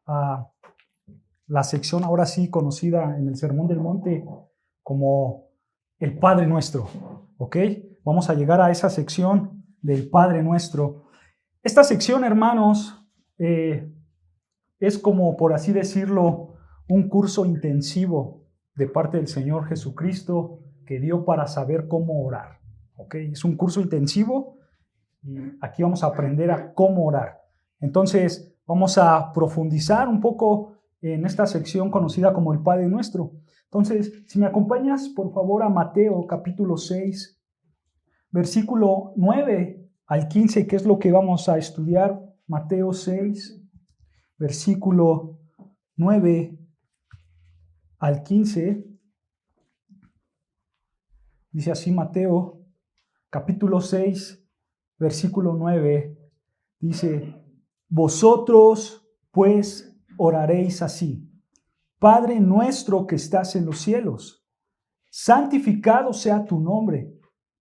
a la sección ahora sí conocida en el Sermón del Monte como el Padre Nuestro, ¿ok? Vamos a llegar a esa sección del Padre Nuestro. Esta sección, hermanos, es como, por así decirlo, un curso intensivo de parte del Señor Jesucristo que dio para saber cómo orar, ¿ok? Es un curso intensivo y aquí vamos a aprender a cómo orar. Entonces, vamos a profundizar un poco en esta sección conocida como el Padre Nuestro. Entonces, si me acompañas, por favor, a Mateo capítulo 6, versículo 9 al 15, que es lo que vamos a estudiar. Mateo 6, versículo 9 al 15. Dice así Mateo capítulo 6, versículo 9. Dice: vosotros pues oraréis así: Padre nuestro que estás en los cielos, santificado sea tu nombre,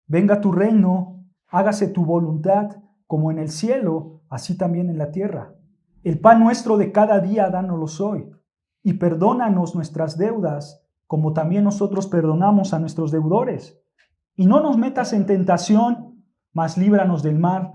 venga tu reino, hágase tu voluntad, como en el cielo, así también en la tierra. El pan nuestro de cada día dánoslo hoy, y perdónanos nuestras deudas, como también nosotros perdonamos a nuestros deudores. Y no nos metas en tentación, mas líbranos del mal,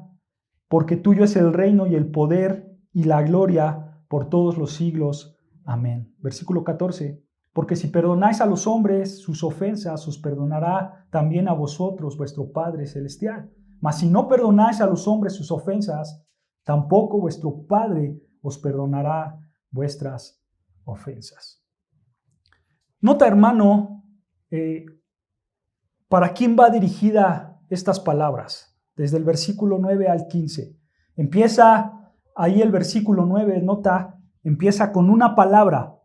porque tuyo es el reino y el poder y la gloria por todos los siglos. Amén. Versículo 14. Porque si perdonáis a los hombres sus ofensas, os perdonará también a vosotros vuestro Padre Celestial. Mas si no perdonáis a los hombres sus ofensas, tampoco vuestro Padre os perdonará vuestras ofensas. Nota, hermano, ¿para quién va dirigida estas palabras? Desde el versículo 9 al 15. Empieza ahí el versículo 9, nota, empieza con una palabra.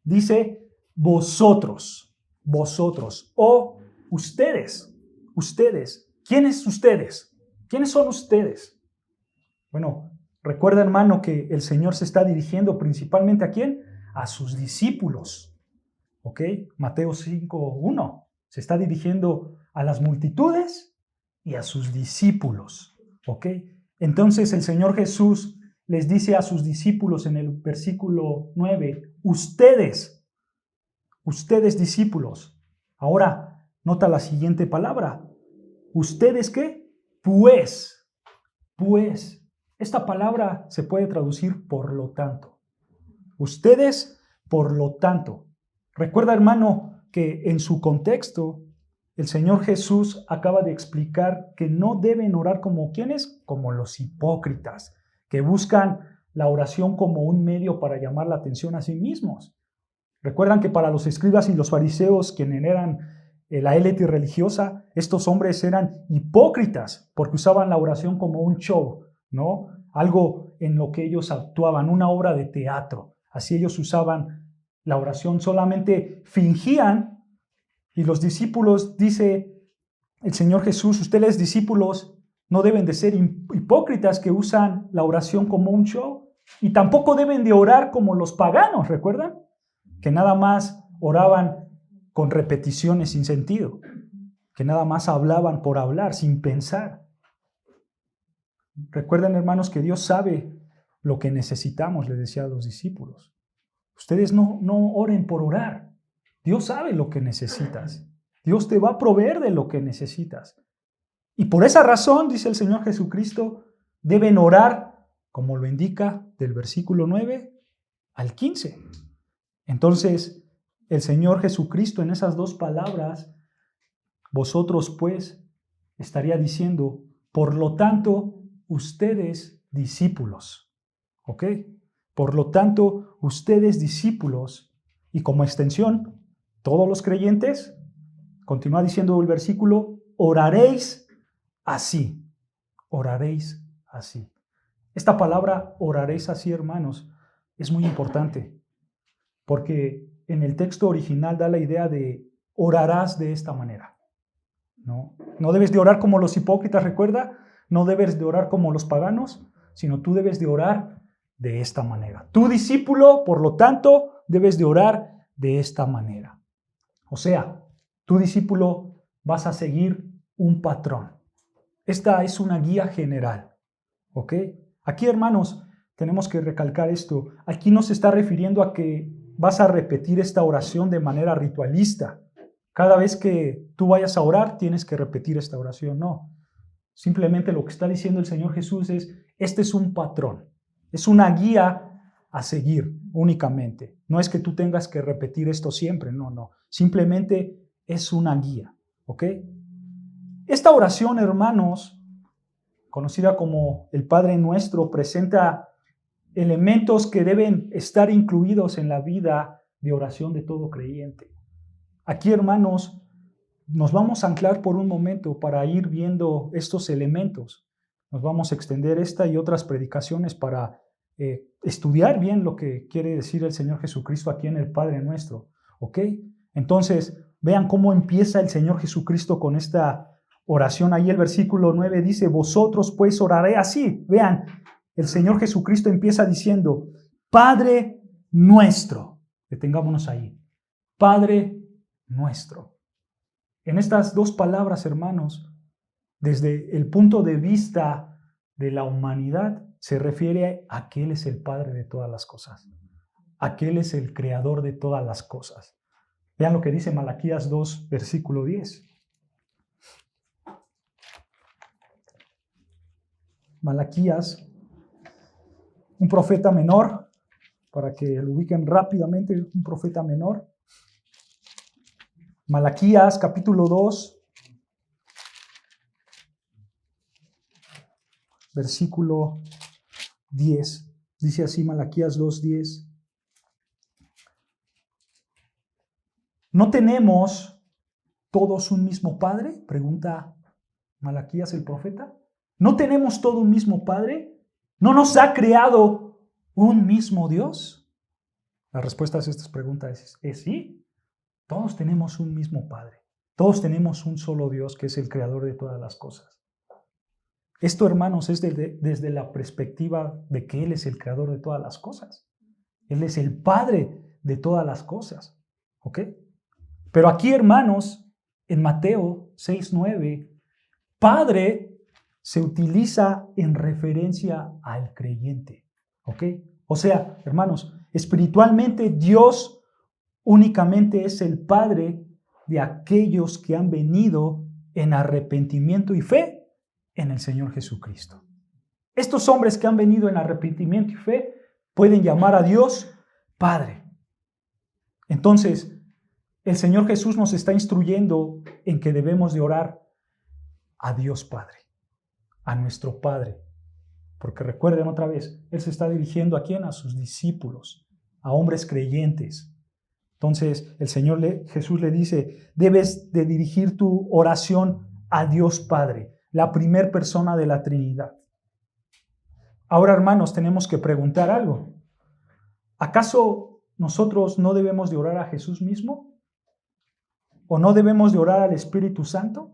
Dice vosotros, vosotros, o ustedes, ustedes. ¿Quiénes ustedes? ¿Quiénes son ustedes? Bueno, recuerda, hermano, que el Señor se está dirigiendo principalmente ¿a quién? A sus discípulos. ¿Ok? Mateo 5:1. Se está dirigiendo a las multitudes y a sus discípulos. ¿Ok? Entonces el Señor Jesús les dice a sus discípulos en el versículo 9, ustedes discípulos. Ahora, nota la siguiente palabra. ¿Ustedes qué? Pues. Esta palabra se puede traducir por lo tanto. Ustedes, por lo tanto. Recuerda, hermano, que en su contexto, el Señor Jesús acaba de explicar que no deben orar como ¿quiénes? Como los hipócritas, que buscan la oración como un medio para llamar la atención a sí mismos. Recuerdan que para los escribas y los fariseos, quienes eran la élite religiosa, estos hombres eran hipócritas porque usaban la oración como un show, ¿no? Algo en lo que ellos actuaban, una obra de teatro. Así ellos usaban la oración, solamente fingían. Y los discípulos, dice el Señor Jesús, ustedes discípulos no deben de ser hipócritas que usan la oración como un show. Y tampoco deben de orar como los paganos, ¿recuerdan? Que nada más oraban con repeticiones sin sentido, que nada más hablaban por hablar, sin pensar. Recuerden, hermanos, que Dios sabe lo que necesitamos, le decía a los discípulos. Ustedes no oren por orar. Dios sabe lo que necesitas. Dios te va a proveer de lo que necesitas. Y por esa razón, dice el Señor Jesucristo, deben orar, como lo indica del versículo 9 al 15. Entonces, el Señor Jesucristo en esas dos palabras, vosotros pues, estaría diciendo, por lo tanto, ustedes discípulos. ¿Ok? Por lo tanto, ustedes discípulos, y como extensión, todos los creyentes, continúa diciendo el versículo, oraréis así. Oraréis así. Esta palabra, oraréis así, hermanos, es muy importante. Porque en el texto original da la idea de orarás de esta manera. No debes de orar como los hipócritas, recuerda, no debes de orar como los paganos, sino tú debes de orar de esta manera. Tu discípulo, por lo tanto, debes de orar de esta manera. O sea, tu discípulo vas a seguir un patrón. Esta es una guía general. ¿Ok? Aquí, hermanos, tenemos que recalcar esto. Aquí no se está refiriendo a que vas a repetir esta oración de manera ritualista. Cada vez que tú vayas a orar, tienes que repetir esta oración. No. Simplemente lo que está diciendo el Señor Jesús es, este es un patrón, es una guía a seguir únicamente. No es que tú tengas que repetir esto siempre, no. Simplemente es una guía, ¿ok? Esta oración, hermanos, conocida como el Padre Nuestro, presenta elementos que deben estar incluidos en la vida de oración de todo creyente. Aquí, hermanos, nos vamos a anclar por un momento para ir viendo estos elementos. Nos vamos a extender esta y otras predicaciones para estudiar bien lo que quiere decir el Señor Jesucristo aquí en el Padre Nuestro, ¿ok? Entonces, vean cómo empieza el Señor Jesucristo con esta oración. Ahí el versículo 9 dice, vosotros pues oraré así. Vean, el Señor Jesucristo empieza diciendo, Padre Nuestro. Detengámonos ahí. Padre Nuestro. En estas dos palabras, hermanos, desde el punto de vista de la humanidad, se refiere a que Él es el Padre de todas las cosas, a que Él es el Creador de todas las cosas. Vean lo que dice Malaquías 2, versículo 10. Malaquías, un profeta menor, para que lo ubiquen rápidamente, un profeta menor. Malaquías, capítulo 2, versículo 10. Dice así Malaquías 2:10. ¿No tenemos todos un mismo Padre? Pregunta Malaquías el profeta. ¿No tenemos todo un mismo Padre? ¿No nos ha creado un mismo Dios? La respuesta a estas preguntas es sí. Todos tenemos un mismo Padre. Todos tenemos un solo Dios que es el creador de todas las cosas. Esto, hermanos, es desde la perspectiva de que Él es el creador de todas las cosas. Él es el Padre de todas las cosas. ¿Ok? Pero aquí, hermanos, en Mateo 6:9, Padre se utiliza en referencia al creyente. ¿Ok? O sea, hermanos, espiritualmente Dios únicamente es el Padre de aquellos que han venido en arrepentimiento y fe en el Señor Jesucristo. Estos hombres que han venido en arrepentimiento y fe pueden llamar a Dios Padre. Entonces, el Señor Jesús nos está instruyendo en que debemos de orar a Dios Padre, a nuestro Padre. Porque recuerden otra vez, Él se está dirigiendo ¿a quién? A sus discípulos, a hombres creyentes. Entonces, el Señor Jesús le dice, debes de dirigir tu oración a Dios Padre, la primer persona de la Trinidad. Ahora, hermanos, tenemos que preguntar algo. ¿Acaso nosotros no debemos de orar a Jesús mismo? ¿O no debemos de orar al Espíritu Santo?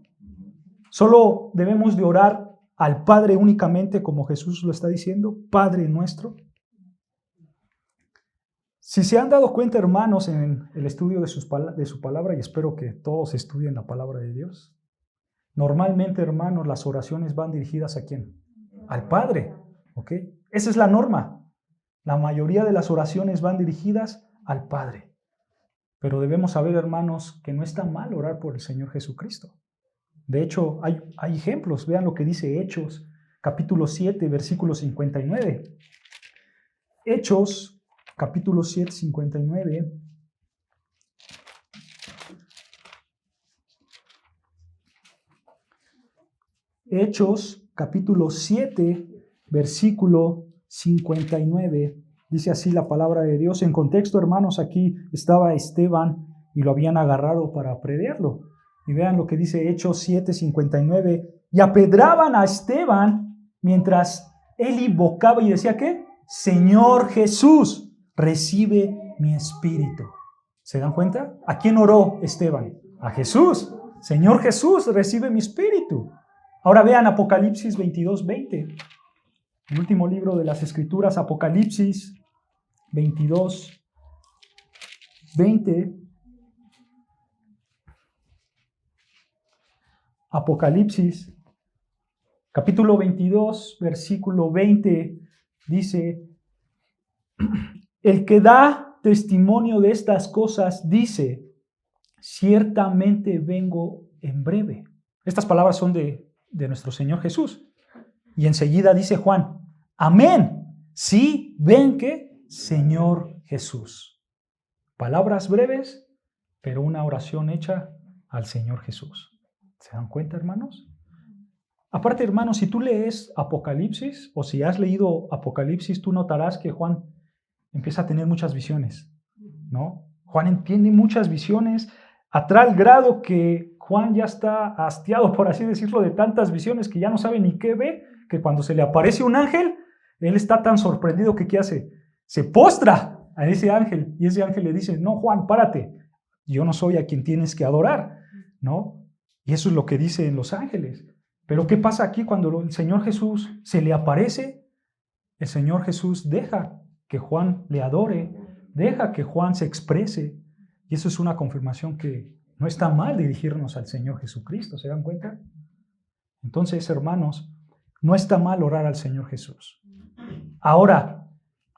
¿Solo debemos de orar al Padre únicamente como Jesús lo está diciendo? Padre nuestro. Si se han dado cuenta, hermanos, en el estudio de su palabra, y espero que todos estudien la palabra de Dios, normalmente, hermanos, las oraciones van dirigidas ¿a quién? Al Padre. ¿Ok? Esa es la norma. La mayoría de las oraciones van dirigidas al Padre. Pero debemos saber, hermanos, que no está mal orar por el Señor Jesucristo. De hecho, hay ejemplos. Vean lo que dice Hechos, capítulo 7, versículo 59. Hechos, capítulo 7, 59. Hechos, capítulo 7, versículo 59. Dice así la palabra de Dios. En contexto, hermanos, aquí estaba Esteban y lo habían agarrado para apedrearlo. Y vean lo que dice Hechos 7, 59. Y apedraban a Esteban mientras él invocaba y decía ¿qué? Señor Jesús, recibe mi espíritu. ¿Se dan cuenta? ¿A quién oró Esteban? A Jesús. Señor Jesús, recibe mi espíritu. Ahora vean Apocalipsis 22:20. El último libro de las Escrituras, Apocalipsis 22:20. Apocalipsis, capítulo 22, versículo 20, dice, El que da testimonio de estas cosas dice, ciertamente vengo en breve. Estas palabras son de nuestro Señor Jesús. Y enseguida dice Juan, amén. Sí, ven que Señor Jesús. Palabras breves, pero una oración hecha al Señor Jesús. ¿Se dan cuenta, hermanos? Aparte, hermanos, si tú lees Apocalipsis, o si has leído Apocalipsis, tú notarás que Juan empieza a tener muchas visiones, ¿no? Juan tiene muchas visiones a tal grado que Juan ya está hastiado, por así decirlo, de tantas visiones que ya no sabe ni qué ve, que cuando se le aparece un ángel, él está tan sorprendido que ¿qué hace? Se postra a ese ángel y ese ángel le dice, no, Juan, párate, yo no soy a quien tienes que adorar, ¿no? Y eso es lo que dicen los ángeles. Pero ¿qué pasa aquí cuando el Señor Jesús se le aparece? El Señor Jesús deja que Juan le adore, deja que Juan se exprese, y eso es una confirmación que no está mal dirigirnos al Señor Jesucristo, ¿se dan cuenta? Entonces, hermanos, no está mal orar al Señor Jesús. Ahora,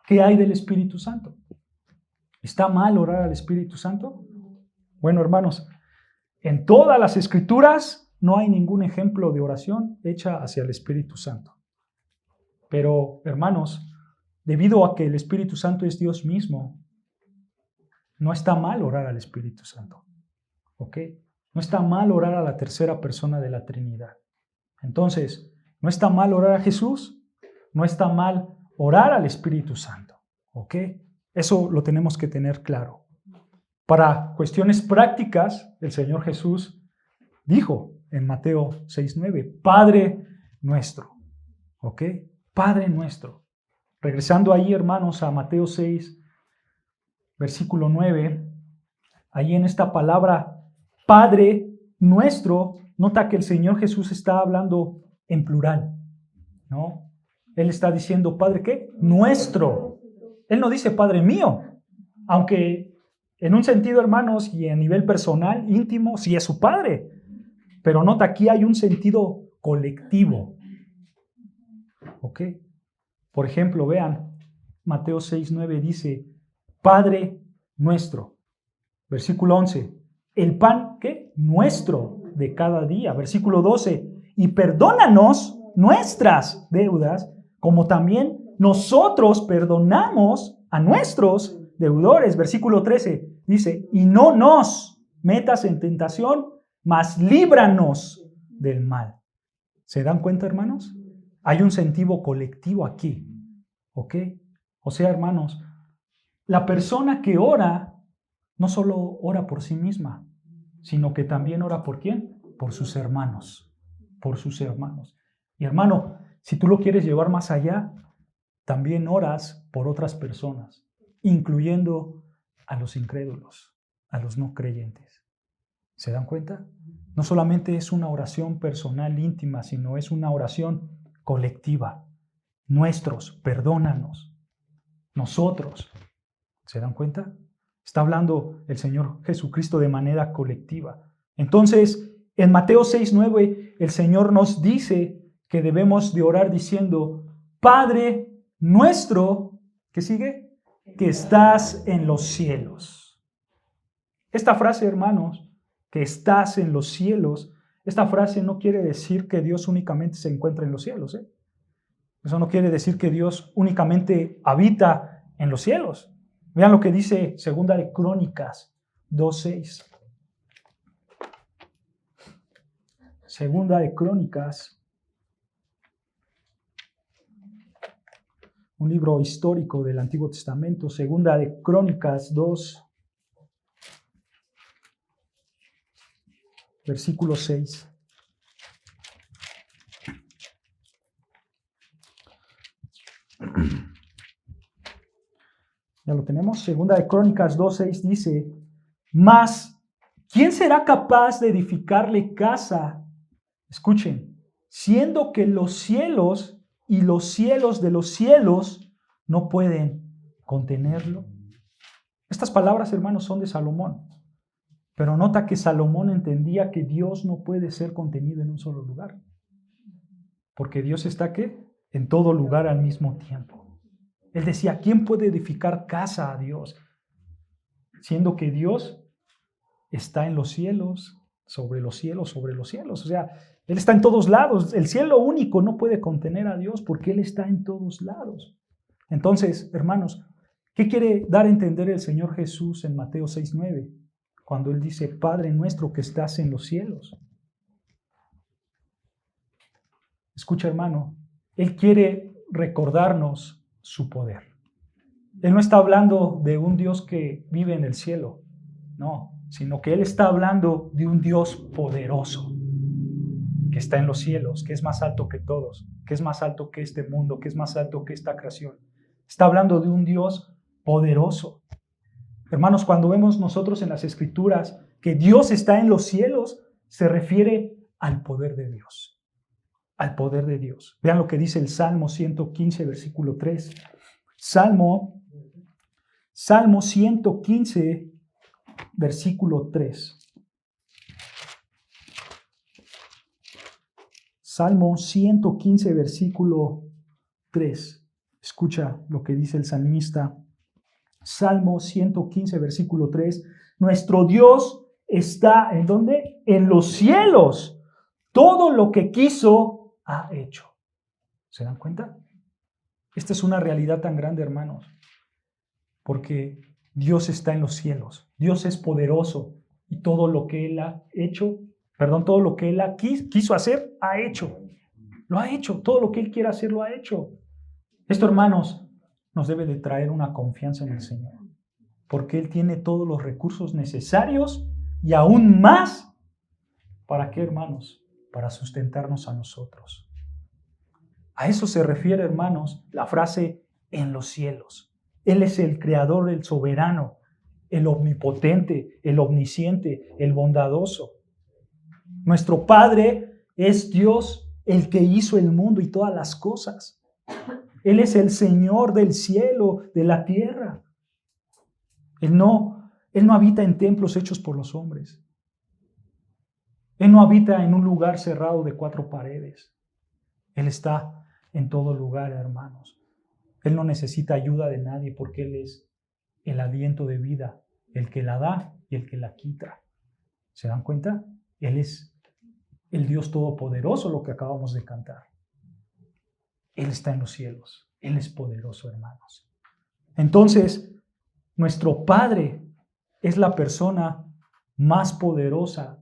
¿qué hay del Espíritu Santo? ¿Está mal orar al Espíritu Santo? Bueno, hermanos, en todas las Escrituras no hay ningún ejemplo de oración hecha hacia el Espíritu Santo. Pero, hermanos, debido a que el Espíritu Santo es Dios mismo, no está mal orar al Espíritu Santo. ¿Ok? No está mal orar a la tercera persona de la Trinidad. Entonces, no está mal orar a Jesús, no está mal orar al Espíritu Santo. ¿Ok? Eso lo tenemos que tener claro. Para cuestiones prácticas, el Señor Jesús dijo en Mateo 6:9, Padre nuestro. ¿Ok? Padre nuestro. Regresando ahí, hermanos, a Mateo 6, versículo 9, ahí en esta palabra Padre nuestro, nota que el Señor Jesús está hablando en plural, ¿no? Él está diciendo, Padre, ¿qué? Nuestro. Él no dice Padre mío, aunque en un sentido, hermanos, y a nivel personal, íntimo, sí es su Padre. Pero nota, aquí hay un sentido colectivo. ¿Ok? Por ejemplo, vean, Mateo 6:9 dice, Padre nuestro. Versículo 11, el pan, ¿qué? Nuestro de cada día. Versículo 12, y perdónanos nuestras deudas, como también nosotros perdonamos a nuestros deudores. Versículo 13 dice, y no nos metas en tentación, mas líbranos del mal. ¿Se dan cuenta, hermanos? Hay un sentido colectivo aquí, ¿ok? O sea, hermanos, la persona que ora no solo ora por sí misma, sino que también ora ¿por quién? Por sus hermanos, por sus hermanos. Y hermano, si tú lo quieres llevar más allá, también oras por otras personas, incluyendo a los incrédulos, a los no creyentes. ¿Se dan cuenta? No solamente es una oración personal íntima, sino es una oración colectiva. Nuestros, perdónanos. Nosotros. ¿Se dan cuenta? Está hablando el Señor Jesucristo de manera colectiva. Entonces, en Mateo 6:9, el Señor nos dice que debemos de orar diciendo, Padre nuestro, ¿qué sigue? Que estás en los cielos. Esta frase, hermanos, que estás en los cielos, esta frase no quiere decir que Dios únicamente se encuentra en los cielos. Eso no quiere decir que Dios únicamente habita en los cielos. Vean lo que dice Segunda de Crónicas 2:6. Segunda de Crónicas, un libro histórico del Antiguo Testamento. Segunda de Crónicas 2, versículo 6. Ya lo tenemos. Segunda de Crónicas 2:6 dice, mas, ¿quién será capaz de edificarle casa? Escuchen, siendo que los cielos y los cielos de los cielos no pueden contenerlo. Estas palabras, hermanos, son de Salomón. Pero nota que Salomón entendía que Dios no puede ser contenido en un solo lugar. Porque Dios está, ¿qué? En todo lugar al mismo tiempo. Él decía, ¿quién puede edificar casa a Dios? Siendo que Dios está en los cielos, sobre los cielos, sobre los cielos. O sea, Él está en todos lados. El cielo único no puede contener a Dios porque Él está en todos lados. Entonces, hermanos, ¿qué quiere dar a entender el Señor Jesús en Mateo 6:9? Cuando Él dice, Padre nuestro que estás en los cielos. Escucha, hermano, Él quiere recordarnos su poder. Él no está hablando de un Dios que vive en el cielo, no, sino que Él está hablando de un Dios poderoso, que está en los cielos, que es más alto que todos, que es más alto que este mundo, que es más alto que esta creación. Está hablando de un Dios poderoso. Hermanos, cuando vemos nosotros en las Escrituras que Dios está en los cielos, se refiere al poder de Dios. Al poder de Dios. Vean lo que dice el Salmo 115, versículo 3. Salmo 115, versículo 3. Salmo 115, versículo 3. Escucha lo que dice el salmista. Salmo 115, versículo 3. Nuestro Dios está, ¿en dónde? En los cielos. Todo lo que quiso ha hecho. ¿Se dan cuenta? Esta es una realidad tan grande, hermanos, porque Dios está en los cielos. Dios es poderoso y todo lo que Él ha hecho, todo lo que Él quiso hacer, ha hecho. Lo ha hecho. Todo lo que Él quiere hacer, lo ha hecho. Esto, hermanos, nos debe de traer una confianza en el Señor, porque Él tiene todos los recursos necesarios y aún más. ¿Para qué, hermanos? Para sustentarnos a nosotros. A eso se refiere, hermanos, la frase en los cielos. Él es el creador, el soberano, el omnipotente, el omnisciente, el bondadoso. Nuestro Padre es Dios, el que hizo el mundo y todas las cosas. Él es el Señor del cielo, de la tierra. Él no habita en templos hechos por los hombres. Él no habita en un lugar cerrado de 4 paredes. Él está en todo lugar, hermanos. Él no necesita ayuda de nadie porque Él es el aliento de vida, el que la da y el que la quita. ¿Se dan cuenta? Él es el Dios todopoderoso, lo que acabamos de cantar. Él está en los cielos. Él es poderoso, hermanos. Entonces, nuestro Padre es la persona más poderosa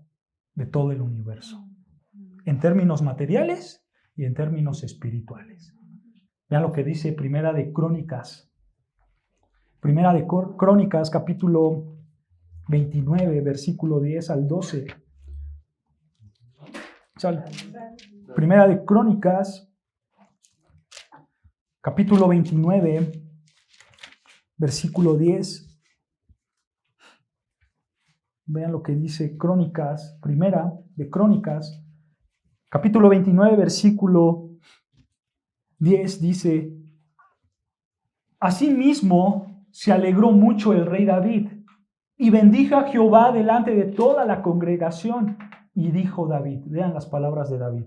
de todo el universo, en términos materiales y en términos espirituales. Vean lo que dice Primera de Crónicas, capítulo 29, versículo 10 al 12. Primera de Crónicas, capítulo 29, versículo 10. Vean lo que dice Crónicas, Primera de Crónicas, capítulo 29, versículo 10, dice: Asimismo se alegró mucho el rey David, y bendijo a Jehová delante de toda la congregación. Y dijo David, vean las palabras de David: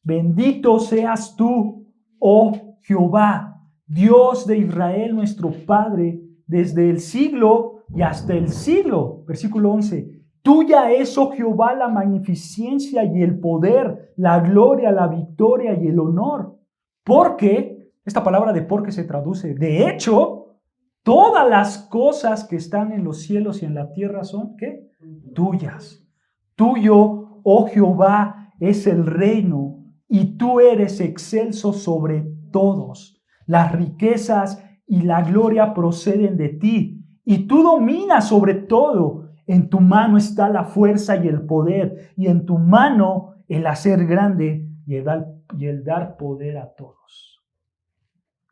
Bendito seas tú, oh Jehová, Dios de Israel, nuestro Padre, desde el siglo y hasta el siglo. Versículo 11. Tuya es, oh Jehová, la magnificencia y el poder, la gloria, la victoria y el honor. Porque, esta palabra de porque se traduce, de hecho, todas las cosas que están en los cielos y en la tierra son, ¿qué? Tuyas. Tuyo, oh Jehová, es el reino, y tú eres excelso sobre todos. Las riquezas y la gloria proceden de ti, y tú dominas sobre todo. En tu mano está la fuerza y el poder, y en tu mano el hacer grande y el dar poder a todos.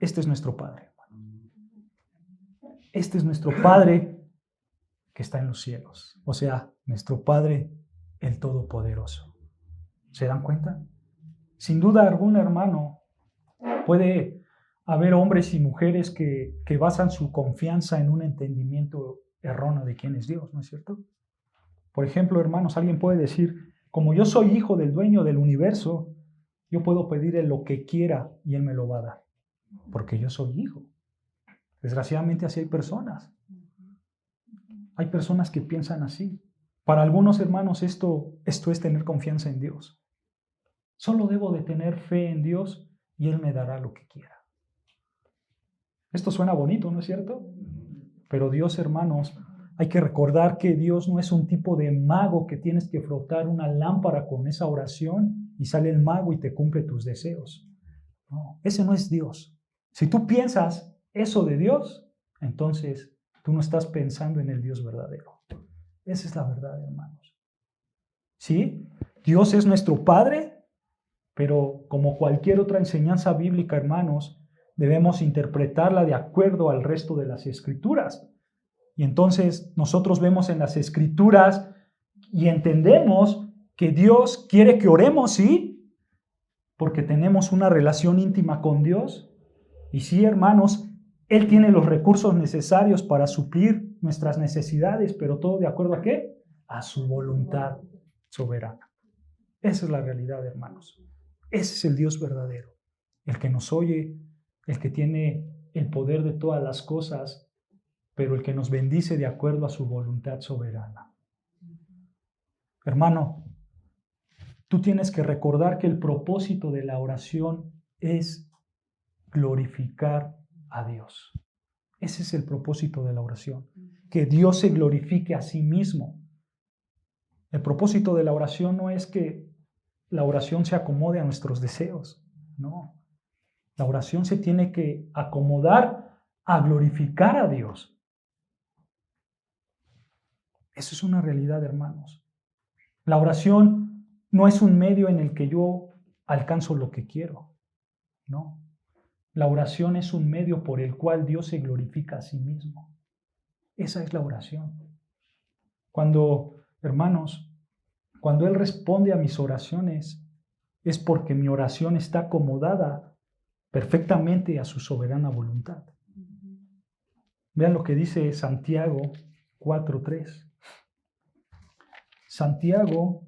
Este es nuestro Padre. Este es nuestro Padre que está en los cielos. O sea, nuestro Padre, el Todopoderoso. ¿Se dan cuenta? Sin duda alguna, hermano, puede haber hombres y mujeres que basan su confianza en un entendimiento erróneo de quién es Dios, ¿no es cierto? Por ejemplo, hermanos, alguien puede decir: como yo soy hijo del dueño del universo, yo puedo pedirle lo que quiera y Él me lo va a dar, porque yo soy hijo. Desgraciadamente así hay personas. Hay personas que piensan así. Para algunos hermanos esto es tener confianza en Dios. Solo debo de tener fe en Dios y Él me dará lo que quiera. Esto suena bonito, ¿no es cierto? Pero Dios, hermanos, hay que recordar que Dios no es un tipo de mago que tienes que frotar una lámpara con esa oración y sale el mago y te cumple tus deseos. No, ese no es Dios. Si tú piensas eso de Dios, entonces tú no estás pensando en el Dios verdadero. Esa es la verdad, hermanos. ¿Sí? Dios es nuestro Padre, pero como cualquier otra enseñanza bíblica, hermanos, debemos interpretarla de acuerdo al resto de las Escrituras. Y entonces nosotros vemos en las Escrituras y entendemos que Dios quiere que oremos, ¿sí? Porque tenemos una relación íntima con Dios. Y sí, hermanos, Él tiene los recursos necesarios para suplir nuestras necesidades, pero todo de acuerdo ¿a qué? A su voluntad soberana. Esa es la realidad, hermanos. Ese es el Dios verdadero, el que nos oye, el que tiene el poder de todas las cosas, pero el que nos bendice de acuerdo a su voluntad soberana. Hermano, tú tienes que recordar que el propósito de la oración es glorificar a Dios. Ese es el propósito de la oración, que Dios se glorifique a sí mismo. El propósito de la oración no es que la oración se acomode a nuestros deseos, no. La oración se tiene que acomodar a glorificar a Dios. Eso es una realidad, hermanos. La oración no es un medio en el que yo alcanzo lo que quiero, no. La oración es un medio por el cual Dios se glorifica a sí mismo. Esa es la oración. Hermanos, cuando Él responde a mis oraciones, es porque mi oración está acomodada perfectamente a su soberana voluntad. Vean lo que dice Santiago 4:3. Santiago,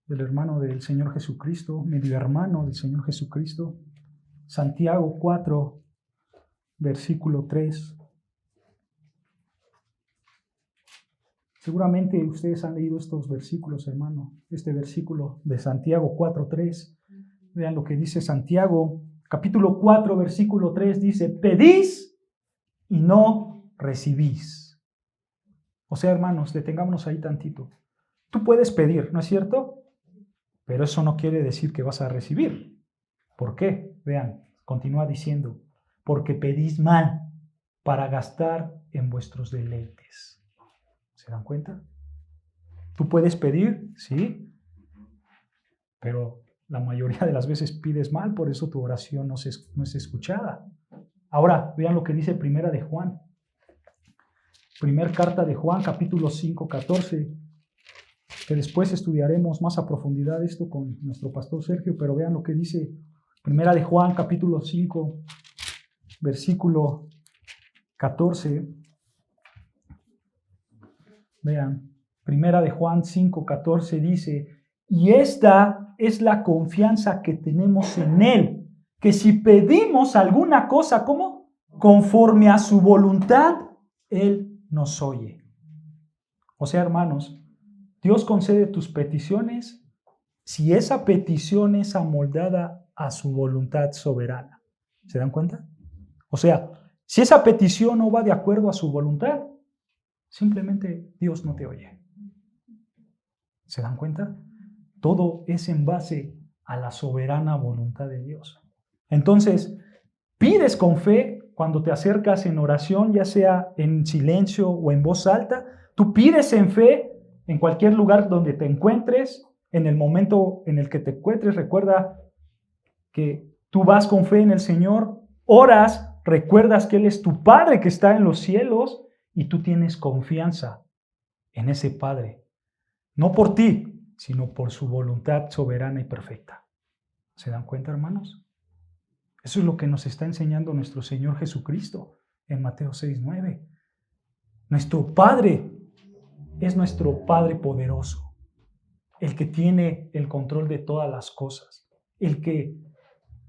el hermano del Señor Jesucristo, medio hermano del Señor Jesucristo. Santiago 4, versículo 3. Seguramente ustedes han leído estos versículos, hermano. Este versículo de Santiago 4:3. Vean lo que dice Santiago, capítulo 4, versículo 3, dice: pedís y no recibís. O sea, hermanos, detengámonos ahí tantito. Tú puedes pedir, ¿no es cierto? Pero eso no quiere decir que vas a recibir. ¿Por qué? Vean, continúa diciendo: porque pedís mal para gastar en vuestros deleites. ¿Se dan cuenta? Tú puedes pedir, sí, pero la mayoría de las veces pides mal, por eso tu oración no es escuchada. Ahora, vean lo que dice Primera de Juan. Primer carta de Juan, capítulo 5, 14, que después estudiaremos más a profundidad esto con nuestro pastor Sergio, pero vean lo que dice Primera de Juan, capítulo 5, versículo 14. Vean, Primera de Juan 5, 14 dice: y esta es la confianza que tenemos en Él, que si pedimos alguna cosa, ¿cómo? Conforme a su voluntad, Él nos oye. O sea, hermanos, Dios concede tus peticiones si esa petición es amoldada a su voluntad soberana. ¿Se dan cuenta? O sea, si esa petición no va de acuerdo a su voluntad, simplemente Dios no te oye. ¿Se dan cuenta? Todo es en base a la soberana voluntad de Dios. Entonces, pides con fe cuando te acercas en oración, ya sea en silencio o en voz alta. Tú pides en fe en cualquier lugar donde te encuentres, en el momento en el que te encuentres. Recuerda que tú vas con fe en el Señor, oras, recuerdas que Él es tu Padre que está en los cielos y tú tienes confianza en ese Padre. No por ti, sino por su voluntad soberana y perfecta. ¿Se dan cuenta, hermanos? Eso es lo que nos está enseñando nuestro Señor Jesucristo en Mateo 6:9. Nuestro Padre es nuestro Padre poderoso, el que tiene el control de todas las cosas, el que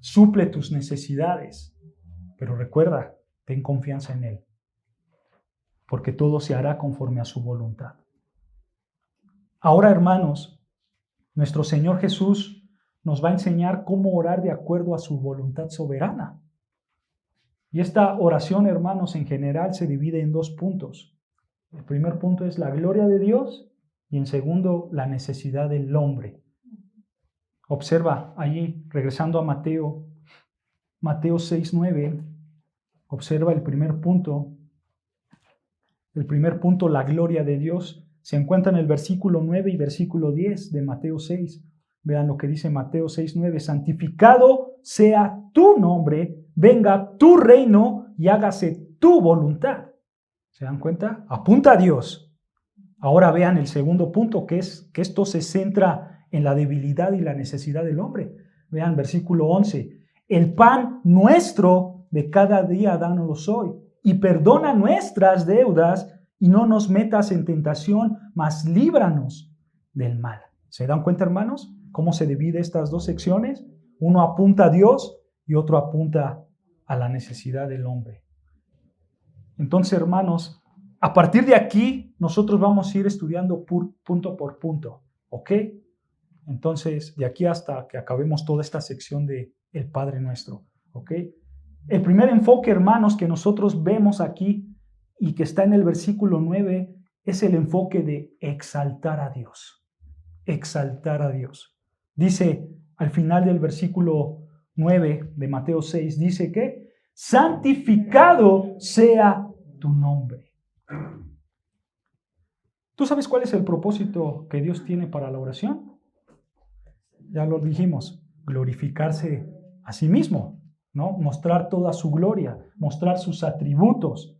suple tus necesidades. Pero recuerda, ten confianza en Él, porque todo se hará conforme a su voluntad. Ahora, hermanos, nuestro Señor Jesús nos va a enseñar cómo orar de acuerdo a su voluntad soberana. Y esta oración, hermanos, en general se divide en 2 puntos. El primer punto es la gloria de Dios y en segundo, la necesidad del hombre. Observa allí, regresando a Mateo 6:9, observa el primer punto. El primer punto, la gloria de Dios, se encuentra en el versículo 9 y versículo 10 de Mateo 6. Vean lo que dice Mateo 6:9. Santificado sea tu nombre, venga tu reino y hágase tu voluntad. ¿Se dan cuenta? Apunta a Dios. Ahora vean el segundo punto, que es que esto se centra en la debilidad y la necesidad del hombre. Vean versículo 11. El pan nuestro de cada día dánoslo hoy, y perdona nuestras deudas, y no nos metas en tentación, mas líbranos del mal. ¿Se dan cuenta, hermanos, cómo se divide estas 2 secciones? Uno apunta a Dios y otro apunta a la necesidad del hombre. Entonces, hermanos, a partir de aquí, nosotros vamos a ir estudiando punto por punto, ¿ok? Entonces, de aquí hasta que acabemos toda esta sección de el Padre Nuestro, ¿ok? El primer enfoque, hermanos, que nosotros vemos aquí y que está en el versículo 9, es el enfoque de exaltar a Dios. Exaltar a Dios. Dice al final del versículo 9 de Mateo 6, dice que santificado sea tu nombre. ¿Tú sabes cuál es el propósito que Dios tiene para la oración? Ya lo dijimos, glorificarse a sí mismo, ¿no? Mostrar toda su gloria, mostrar sus atributos.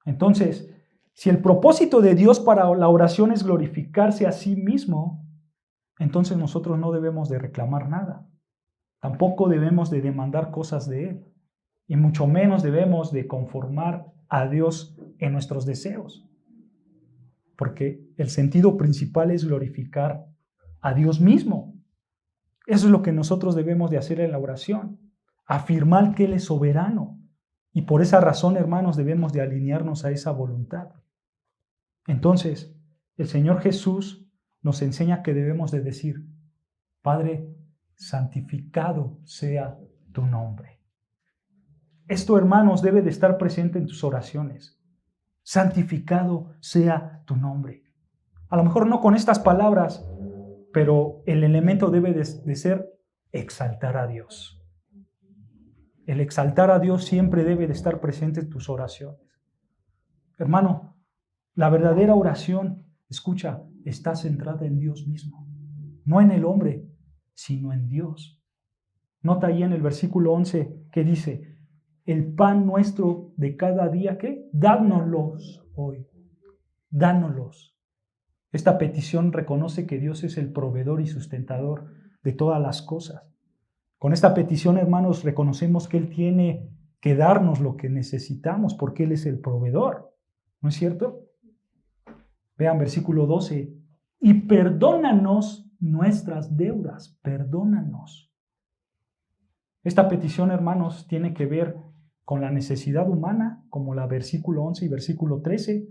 Entonces, si el propósito de Dios para la oración es glorificarse a sí mismo, entonces nosotros no debemos de reclamar nada. Tampoco debemos de demandar cosas de Él. Y mucho menos debemos de conformar a Dios en nuestros deseos. Porque el sentido principal es glorificar a Dios mismo. Eso es lo que nosotros debemos de hacer en la oración. Afirmar que Él es soberano. Y por esa razón, hermanos, debemos de alinearnos a esa voluntad. Entonces, el Señor Jesús nos enseña que debemos de decir, Padre, santificado sea tu nombre. Esto, hermanos, debe de estar presente en tus oraciones. Santificado sea tu nombre. A lo mejor no con estas palabras, pero el elemento debe de ser exaltar a Dios. El exaltar a Dios siempre debe de estar presente en tus oraciones. Hermano, la verdadera oración, escucha, está centrada en Dios mismo. No en el hombre, sino en Dios. Nota ahí en el versículo 11 que dice, el pan nuestro de cada día, ¿qué? Dánoslos hoy. Dánoslos. Esta petición reconoce que Dios es el proveedor y sustentador de todas las cosas. Con esta petición, hermanos, reconocemos que Él tiene que darnos lo que necesitamos porque Él es el proveedor. ¿No es cierto? Vean versículo 12. Y perdónanos nuestras deudas. Perdónanos. Esta petición, hermanos, tiene que ver con la necesidad humana, como la versículo 11 y versículo 13.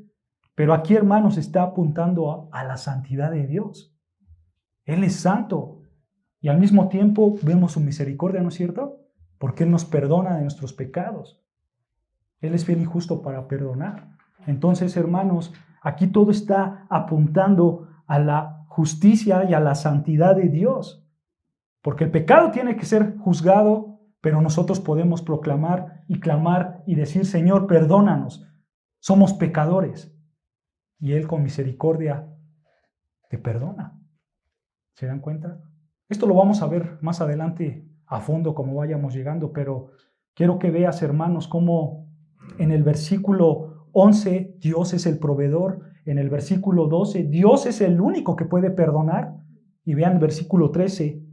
Pero aquí, hermanos, está apuntando a la santidad de Dios. Él es santo. Y al mismo tiempo vemos su misericordia, ¿no es cierto? Porque Él nos perdona de nuestros pecados. Él es fiel y justo para perdonar. Entonces, hermanos, aquí todo está apuntando a la justicia y a la santidad de Dios. Porque el pecado tiene que ser juzgado, pero nosotros podemos proclamar y clamar y decir, Señor, perdónanos. Somos pecadores. Y Él con misericordia te perdona. ¿Se dan cuenta? Esto lo vamos a ver más adelante a fondo como vayamos llegando, pero quiero que veas, hermanos, cómo en el versículo 11 Dios es el proveedor, en el versículo 12 Dios es el único que puede perdonar, y vean el versículo 13,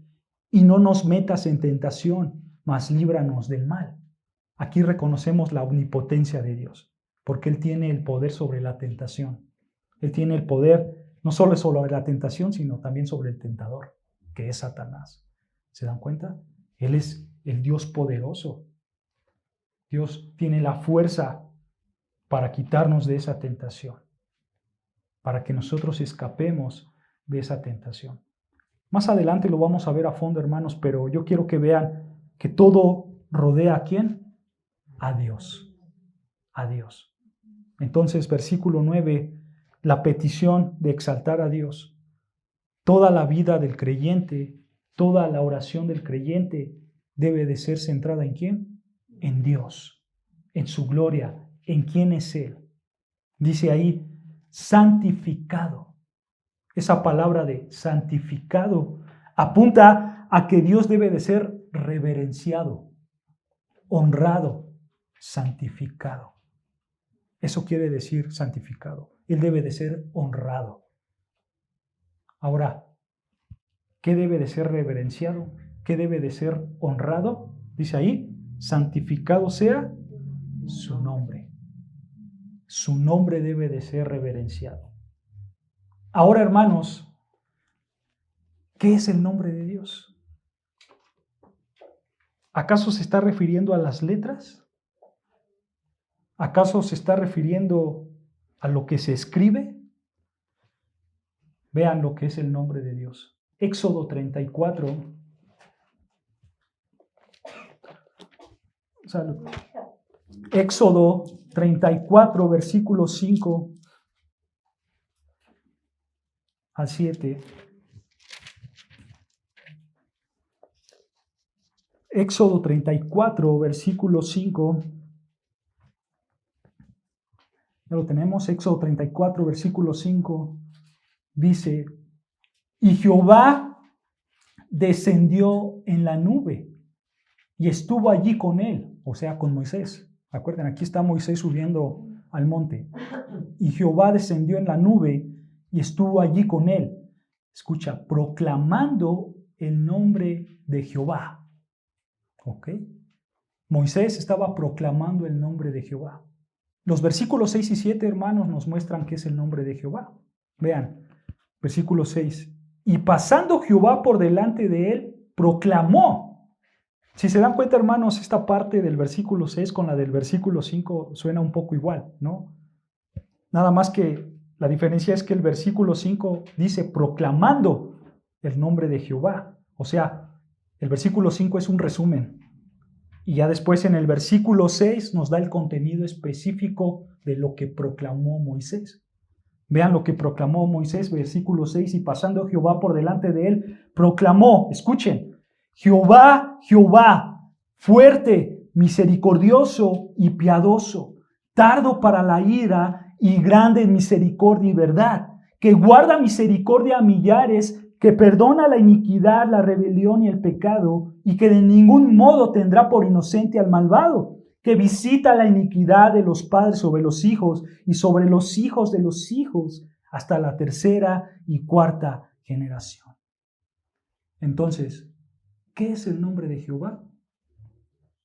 y no nos metas en tentación, mas líbranos del mal. Aquí reconocemos la omnipotencia de Dios, porque Él tiene el poder sobre la tentación. Él tiene el poder no solo sobre la tentación, sino también sobre el tentador, que es Satanás. ¿Se dan cuenta? Él es el Dios poderoso. Dios tiene la fuerza para quitarnos de esa tentación, para que nosotros escapemos de esa tentación. Más adelante lo vamos a ver a fondo, hermanos, pero yo quiero que vean que todo rodea ¿a quién? A Dios. A Dios. Entonces, versículo 9, la petición de exaltar a Dios. Toda la vida del creyente, toda la oración del creyente debe de ser centrada ¿en quién? En Dios, en su gloria, en quién es Él. Dice ahí, santificado. Esa palabra de santificado apunta a que Dios debe de ser reverenciado, honrado, santificado. Eso quiere decir santificado. Él debe de ser honrado. Ahora, ¿qué debe de ser reverenciado? ¿Qué debe de ser honrado? Dice ahí, santificado sea su nombre. Su nombre debe de ser reverenciado. Ahora, hermanos, ¿qué es el nombre de Dios? ¿Acaso se está refiriendo a las letras? ¿Acaso se está refiriendo a lo que se escribe? Vean lo que es el nombre de Dios. Éxodo 34. Salud. Éxodo 34, versículos 5 al 7. Éxodo 34, versículo 5. Ya lo tenemos. Éxodo 34, versículo 5. Dice, y Jehová descendió en la nube y estuvo allí con él, o sea, con Moisés. Acuerden, aquí está Moisés subiendo al monte. Y Jehová descendió en la nube y estuvo allí con él. Escucha, proclamando el nombre de Jehová. ¿Ok? Moisés estaba proclamando el nombre de Jehová. Los versículos 6 y 7, hermanos, nos muestran qué es el nombre de Jehová. Vean, versículo 6. Y pasando Jehová por delante de él, proclamó. Si se dan cuenta, hermanos, esta parte del versículo 6 con la del versículo 5 suena un poco igual, ¿no? Nada más que la diferencia es que el versículo 5 dice proclamando el nombre de Jehová. O sea, el versículo 5 es un resumen. Y ya después en el versículo 6 nos da el contenido específico de lo que proclamó Moisés. Vean lo que proclamó Moisés, versículo 6, y pasando Jehová por delante de él, proclamó, escuchen, Jehová, Jehová, fuerte, misericordioso y piadoso, tardo para la ira y grande en misericordia y verdad, que guarda misericordia a millares, que perdona la iniquidad, la rebelión y el pecado, y que de ningún modo tendrá por inocente al malvado, que visita la iniquidad de los padres sobre los hijos y sobre los hijos de los hijos hasta la tercera y cuarta generación. Entonces, ¿qué es el nombre de Jehová?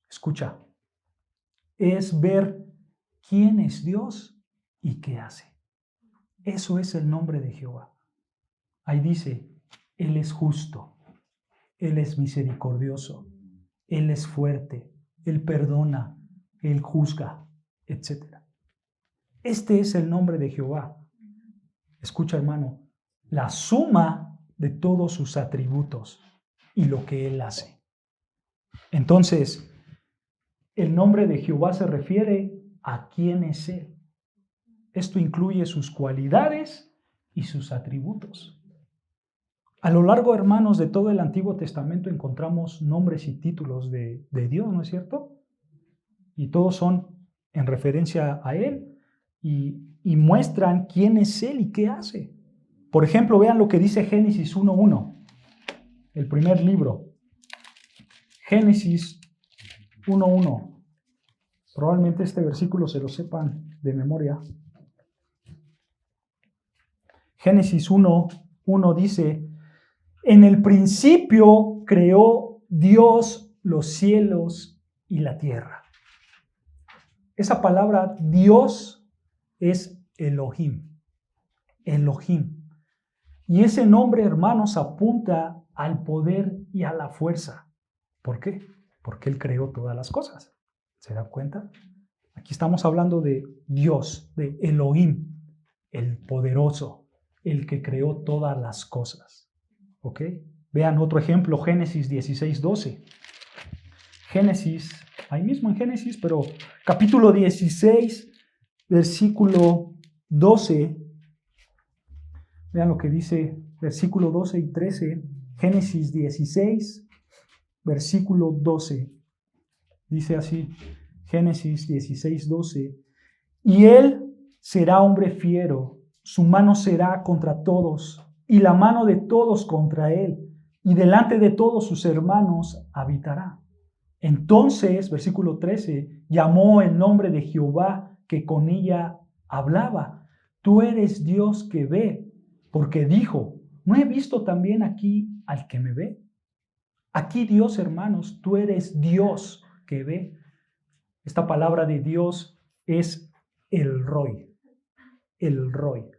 Escucha, es ver quién es Dios y qué hace. Eso es el nombre de Jehová. Ahí dice, Él es justo, Él es misericordioso, Él es fuerte, Él perdona, Él juzga, etc. Este es el nombre de Jehová. Escucha, hermano, la suma de todos sus atributos y lo que Él hace. Entonces, el nombre de Jehová se refiere a quién es Él. Esto incluye sus cualidades y sus atributos. A lo largo, hermanos, de todo el Antiguo Testamento encontramos nombres y títulos de Dios, ¿no es cierto? Y todos son en referencia a Él y muestran quién es Él y qué hace. Por ejemplo, vean lo que dice Génesis 1:1, el primer libro. Génesis 1:1. Probablemente este versículo se lo sepan de memoria. Génesis 1:1 dice, en el principio creó Dios los cielos y la tierra. Esa palabra Dios es Elohim. Elohim. Y ese nombre, hermanos, apunta al poder y a la fuerza. ¿Por qué? porque Él creó todas las cosas. ¿Se dan cuenta? Aquí estamos hablando de Dios, de Elohim, el poderoso, el que creó todas las cosas. ¿Ok? Vean otro ejemplo, Génesis 16:12. Génesis, ahí mismo en Génesis, pero capítulo 16, versículo 12. Vean lo que dice versículo 12 y 13. Génesis 16, versículo 12. Dice así, Génesis 16:12. Y él será hombre fiero, su mano será contra todos, y la mano de todos contra él, y delante de todos sus hermanos habitará. Entonces, versículo 13, llamó el nombre de Jehová que con ella hablaba. Tú eres Dios que ve, porque dijo, ¿no he visto también aquí al que me ve? Aquí Dios, hermanos, tú eres Dios que ve. Esta palabra de Dios es el Roy. El Roy.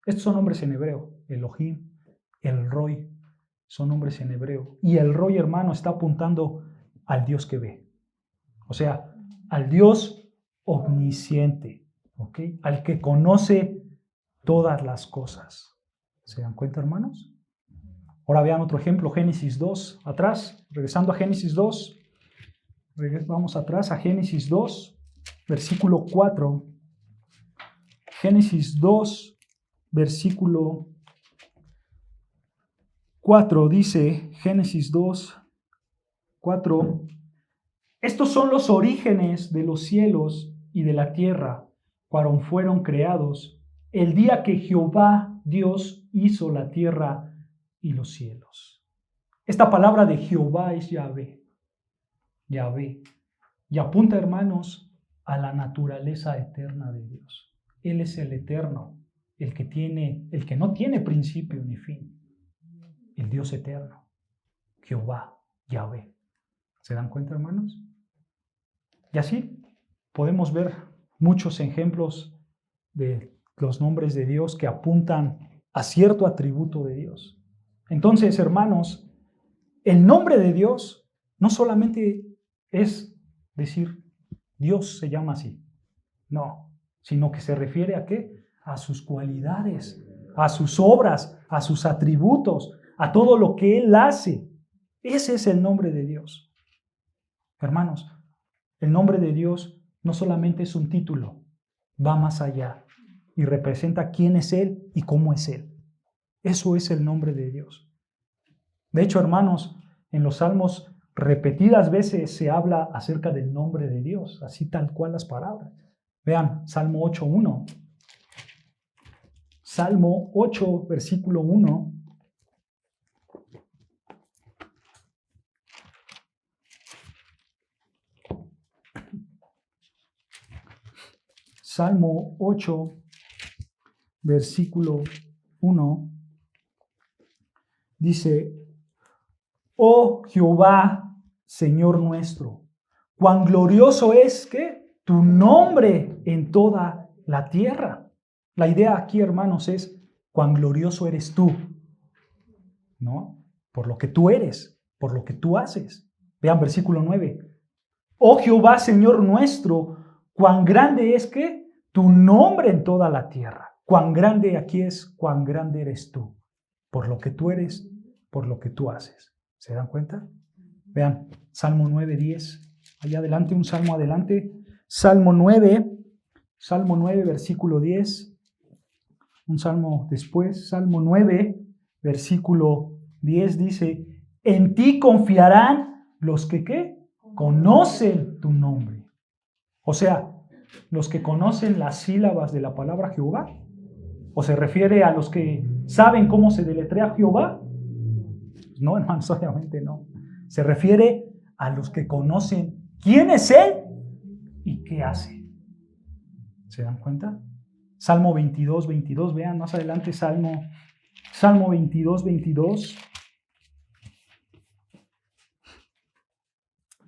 Estos son nombres en hebreo. Elohim, el Roy, son nombres en hebreo. Y el Roy, hermano, está apuntando al Dios que ve. O sea, al Dios omnisciente. ¿Ok? Al que conoce todas las cosas. ¿Se dan cuenta, hermanos? Ahora vean otro ejemplo, Génesis 2, atrás, regresando a Génesis 2, vamos atrás a Génesis 2, versículo 4. Génesis 2, versículo 4 dice, Génesis 2, 4, estos son los orígenes de los cielos y de la tierra, cuando fueron creados, el día que Jehová Dios hizo la tierra y los cielos. Esta palabra de Jehová es Yahvé. Yahvé. Y apunta, hermanos, a la naturaleza eterna de Dios. Él es el eterno, el que no tiene principio ni fin. El Dios eterno. Jehová, Yahvé. ¿Se dan cuenta, hermanos? Y así podemos ver muchos ejemplos de los nombres de Dios que apuntan a cierto atributo de Dios. Entonces, hermanos, el nombre de Dios no solamente es decir, Dios se llama así. No, sino que se refiere a ¿qué? A sus cualidades, a sus obras, a sus atributos, a todo lo que Él hace. Ese es el nombre de Dios. Hermanos, el nombre de Dios no solamente es un título, va más allá y representa quién es Él y cómo es Él. Eso es el nombre de Dios. De hecho, hermanos, en los Salmos repetidas veces se habla acerca del nombre de Dios, así tal cual las palabras. Vean, Salmo 8:1. Salmo 8, versículo 1. Salmo 8, versículo 1. Dice, oh Jehová, Señor nuestro, cuán glorioso es que tu nombre en toda la tierra. La idea aquí, hermanos, es cuán glorioso eres tú, ¿no? Por lo que tú eres, por lo que tú haces. Vean versículo 9. Oh Jehová, Señor nuestro, cuán grande es que tu nombre en toda la tierra. Cuán grande aquí es, cuán grande eres tú, por lo que tú eres, por lo que tú haces. ¿Se dan cuenta? Vean, Salmo 9:10. Allá adelante, un salmo adelante. Salmo 9, versículo 10. Un salmo después, Salmo 9, versículo 10 dice, en ti confiarán los que ¿qué? Conocen tu nombre. O sea, los que conocen las sílabas de la palabra Jehová. ¿O se refiere a los que saben cómo se deletrea Jehová? No, hermanos, obviamente no. Se refiere a los que conocen quién es Él y qué hace. ¿Se dan cuenta? Salmo 22:22, vean más adelante Salmo 22:22.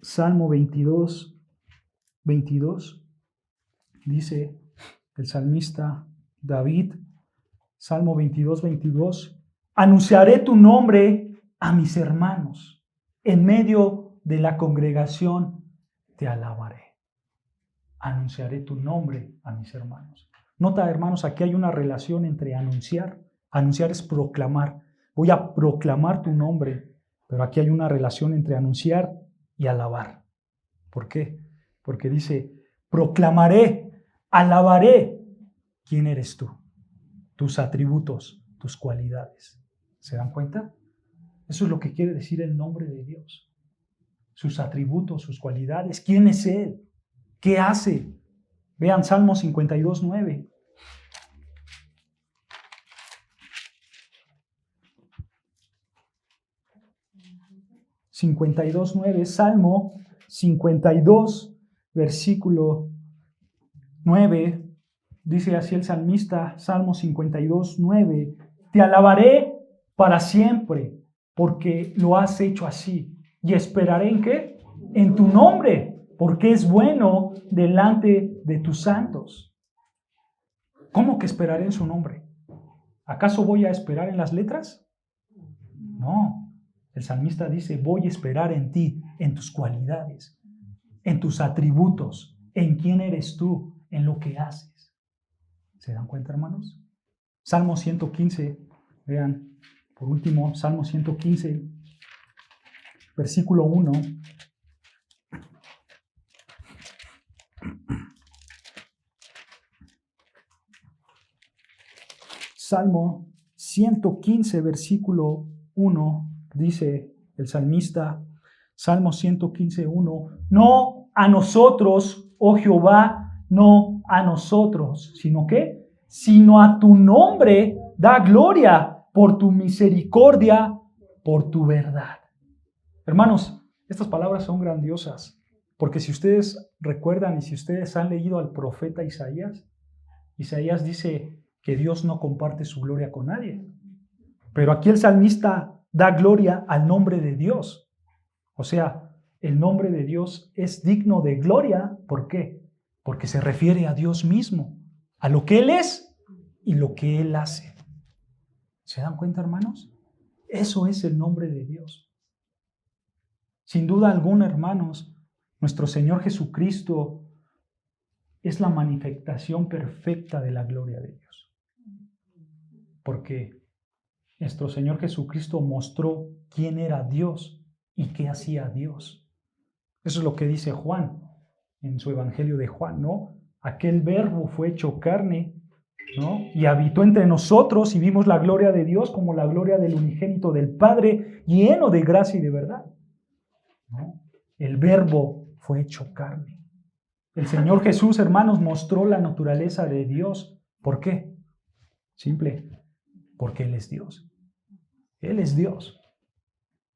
Salmo 22:22 dice el salmista David, Salmo 22:22, anunciaré tu nombre a mis hermanos, en medio de la congregación te alabaré. Anunciaré tu nombre a mis hermanos. Nota, hermanos, aquí hay una relación entre anunciar. Anunciar es proclamar. Voy a proclamar tu nombre, pero aquí hay una relación entre anunciar y alabar. ¿Por qué? Porque dice, proclamaré, alabaré. ¿Quién eres tú? Tus atributos, tus cualidades. ¿Se dan cuenta? Eso es lo que quiere decir el nombre de Dios. Sus atributos, sus cualidades. ¿Quién es Él? ¿Qué hace? Vean Salmo 52:9. Salmo 52, versículo 9. Dice así el salmista, Salmo 52:9. Te alabaré para siempre, porque lo has hecho así. Y esperaré ¿en qué? En tu nombre, porque es bueno delante de tus santos. ¿Cómo que esperaré en su nombre? ¿Acaso voy a esperar en las letras? No. El salmista dice, voy a esperar en ti, en tus cualidades, en tus atributos, en quién eres tú, en lo que haces. ¿Se dan cuenta, hermanos? Salmo 115, vean, por último, Salmo 115, versículo 1. Salmo 115, versículo 1, dice el salmista, Salmo 115, 1, no a nosotros, oh Jehová, no a nosotros, sino que, sino a tu nombre da gloria por tu misericordia, por tu verdad. Hermanos, estas palabras son grandiosas, porque si ustedes recuerdan y si ustedes han leído al profeta Isaías, Isaías dice que Dios no comparte su gloria con nadie. Pero aquí el salmista da gloria al nombre de Dios. O sea, el nombre de Dios es digno de gloria. ¿Por qué? Porque se refiere a Dios mismo, a lo que Él es y lo que Él hace. ¿Se dan cuenta, hermanos? Eso es el nombre de Dios. Sin duda alguna, hermanos, nuestro Señor Jesucristo es la manifestación perfecta de la gloria de Dios. Porque nuestro Señor Jesucristo mostró quién era Dios y qué hacía Dios. Eso es lo que dice Juan en su Evangelio de Juan, ¿no? Aquel verbo fue hecho carne, ¿no? Y habitó entre nosotros y vimos la gloria de Dios como la gloria del unigénito del Padre, lleno de gracia y de verdad, ¿no? El verbo fue hecho carne. El Señor Jesús, hermanos, mostró la naturaleza de Dios. ¿Por qué? Simple, porque Él es Dios. Él es Dios.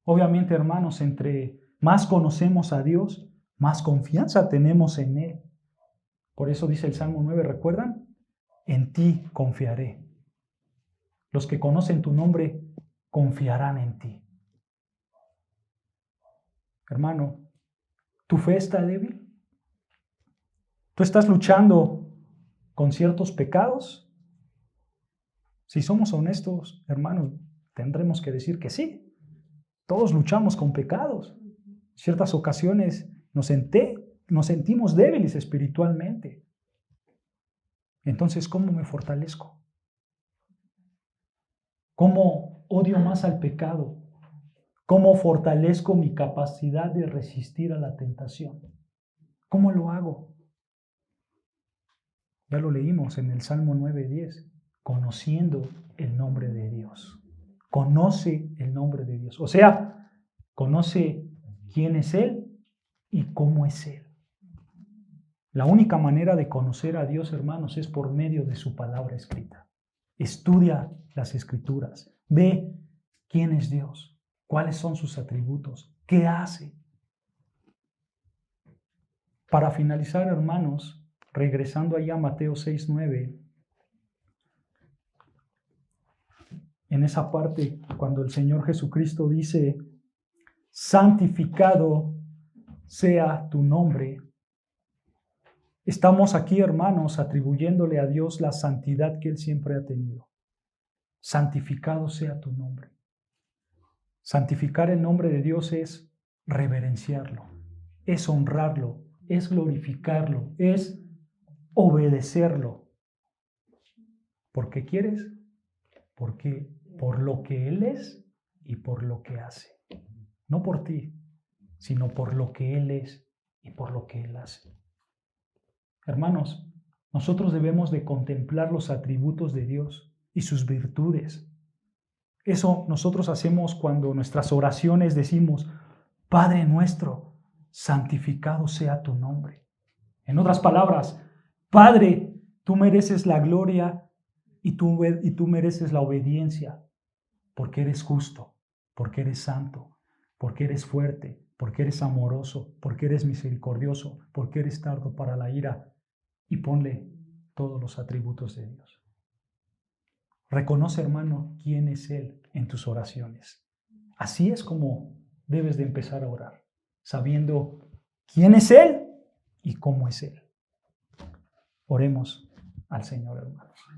Obviamente, hermanos, entre más conocemos a Dios, más confianza tenemos en Él. Por eso dice el Salmo 9, ¿recuerdan? En ti confiaré. Los que conocen tu nombre confiarán en ti. Hermano, ¿tu fe está débil? ¿Tú estás luchando con ciertos pecados? Si somos honestos, hermanos, tendremos que decir que sí. Todos luchamos con pecados. En ciertas ocasiones nos sentimos débiles espiritualmente. Entonces, ¿cómo me fortalezco? ¿Cómo odio más al pecado? ¿Cómo fortalezco mi capacidad de resistir a la tentación? ¿Cómo lo hago? Ya lo leímos en el Salmo 9:10, conociendo el nombre de Dios. Conoce el nombre de Dios. O sea, conoce quién es Él y cómo es Él. La única manera de conocer a Dios, hermanos, es por medio de su palabra escrita. Estudia las Escrituras. Ve quién es Dios, cuáles son sus atributos, qué hace. Para finalizar, hermanos, regresando allá a Mateo 6:9, en esa parte cuando el Señor Jesucristo dice, santificado sea tu nombre. Estamos aquí, hermanos, atribuyéndole a Dios la santidad que Él siempre ha tenido. Santificado sea tu nombre. Santificar el nombre de Dios es reverenciarlo, es honrarlo, es glorificarlo, es obedecerlo. ¿Por qué quieres? Porque por lo que Él es y por lo que hace. No por ti, sino por lo que Él es y por lo que Él hace. Hermanos, nosotros debemos de contemplar los atributos de Dios y sus virtudes. Eso nosotros hacemos cuando en nuestras oraciones decimos: Padre nuestro, santificado sea tu nombre. En otras palabras, Padre, tú mereces la gloria y tú mereces la obediencia, porque eres justo, porque eres santo, porque eres fuerte, porque eres amoroso, porque eres misericordioso, porque eres tardo para la ira. Y ponle todos los atributos de Dios. Reconoce, hermano, quién es Él en tus oraciones. Así es como debes de empezar a orar, sabiendo quién es Él y cómo es Él. Oremos al Señor, hermanos.